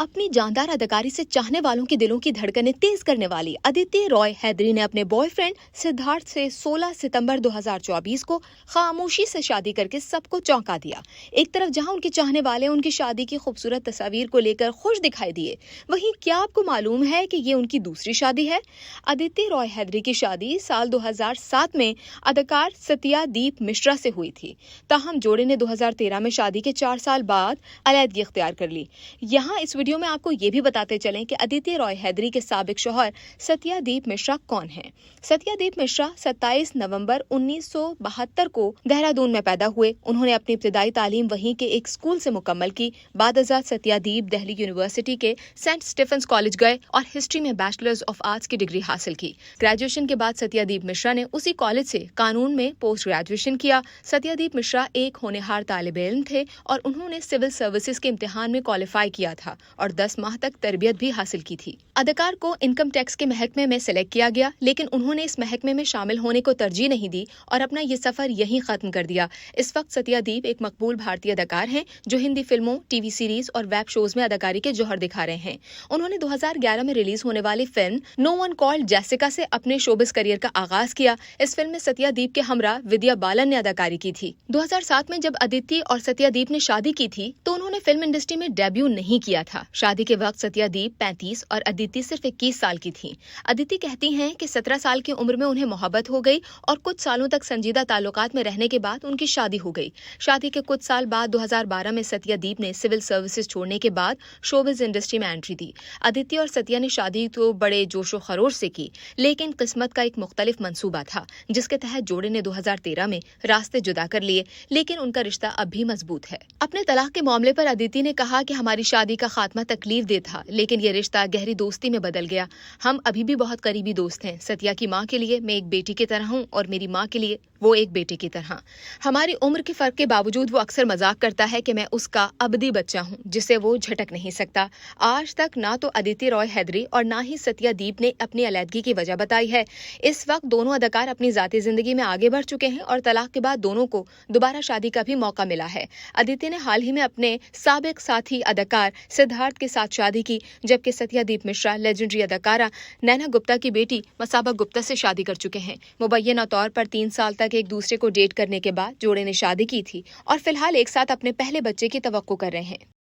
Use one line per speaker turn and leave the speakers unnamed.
अपनी जानदार अदाकारी से चाहने वालों के दिलों की धड़कनें तेज करने वाली अदिति रॉय हैदरी ने अपने बॉयफ्रेंड सिद्धार्थ से 16 सितंबर 2024 को खामोशी से शादी करके सबको चौंका दिया। एक तरफ जहां उनके चाहने वाले उनकी शादी की खूबसूरत तस्वीर को लेकर खुश दिखाई दिए, वहीं क्या आपको मालूम है कि ये उनकी दूसरी शादी है? अदिति रॉय हैदरी की शादी साल 2007 में अदाकार सत्यादीप मिश्रा से हुई थी। ताहम जोड़े ने 2013 में शादी के 4 साल बाद अलैदगी इख्तियार कर ली। यहाँ इस वीडियो में आपको ये भी बताते चलें कि अदिति रॉय हैदरी के साबिक शौहर सत्यादीप मिश्रा कौन हैं। सत्यादीप मिश्रा 27 नवंबर 1972 को देहरादून में पैदा हुए। उन्होंने अपनी इब्तिदाई तालीम वहीं के एक स्कूल से मुकम्मल की। बादअज़ात सत्यादीप दिल्ली यूनिवर्सिटी के सेंट स्टीफेंस कॉलेज गए और हिस्ट्री में बैचलर्स ऑफ आर्ट्स की डिग्री हासिल की। ग्रेजुएशन के बाद सत्यादीप मिश्रा ने उसी कॉलेज से कानून में पोस्ट ग्रेजुएशन किया। सत्यादीप मिश्रा एक होनहार तालिब इल्म थे और उन्होंने सिविल सर्विसेज के इम्तिहान में क्वालिफाई किया था और 10 माह तक तरबियत भी हासिल की थी। अदाकार को इनकम टैक्स के महकमे में सिलेक्ट किया गया, लेकिन उन्होंने इस महकमे में शामिल होने को तरजीह नहीं दी और अपना ये सफर यहीं खत्म कर दिया। इस वक्त सत्यादीप एक मकबूल भारतीय अदाकार हैं जो हिंदी फिल्मों, टीवी सीरीज और वेब शोज में अदाकारी के जौहर दिखा रहे हैं। उन्होंने 2011 में रिलीज होने वाली film no one killed Jessica से अपने शोबिस करियर का आगाज किया। इस फिल्म में सत्यादीप के हमरा विद्या बालन ने अदाकारी की थी। 2007 में जब अदिति और सत्यादीप ने शादी की थी तो उन्होंने फिल्म इंडस्ट्री में डेब्यू नहीं किया था। शादी के वक्त सत्यादीप 35 और अदिति सिर्फ 21 साल की थी। अदिति कहती हैं कि 17 साल की उम्र में उन्हें मोहब्बत हो गई और कुछ सालों तक संजीदा ताल्लुकात में रहने के बाद उनकी शादी हो गई। शादी के कुछ साल बाद 2012 में सत्यादीप ने सिविल सर्विसेज छोड़ने के बाद शोबिज इंडस्ट्री में एंट्री दी। अदिति और सत्या ने शादी तो बड़े जोशो खरोश से की, लेकिन किस्मत का एक मुख्तलिफ मंसूबा था जिसके तहत जोड़े ने 2013 में रास्ते जुदा कर लिए, लेकिन उनका रिश्ता अब भी मजबूत है। अपने तलाक के मामले पर अदिति ने कहा कि हमारी शादी का खात्मा तकलीफ दे था, लेकिन ये रिश्ता गहरी दोस्ती में बदल गया। हम अभी भी बहुत करीबी दोस्त हैं। सत्या की माँ के लिए मैं एक बेटी की तरह हूँ और मेरी माँ के लिए वो एक बेटे की तरह। हमारी उम्र के फर्क के बावजूद वो अक्सर मजाक करता है कि मैं उसका अबदी बच्चा हूँ जिसे वो झटक नहीं सकता। आज तक ना तो अदिति रॉय हैदरी और ना ही सत्यादीप ने अपनी अलैदगी की वजह बताई है। इस वक्त दोनों अदाकार अपनी जाती जिंदगी में आगे बढ़ चुके हैं और तलाक के बाद दोनों को दोबारा शादी का भी मौका मिला है। अदिति ने हाल ही में अपने साबिक साथी अदाकार सिद्धार्थ के साथ शादी की, जबकि सत्यादीप मिश्रा लेजेंडरी अदाकारा नैना गुप्ता की बेटी मसाबा गुप्ता से शादी कर चुके हैं। मुबैना तौर पर 3 साल तक एक दूसरे को डेट करने के बाद जोड़े ने शादी की थी और फिलहाल एक साथ अपने पहले बच्चे की तवक्को कर रहे हैं।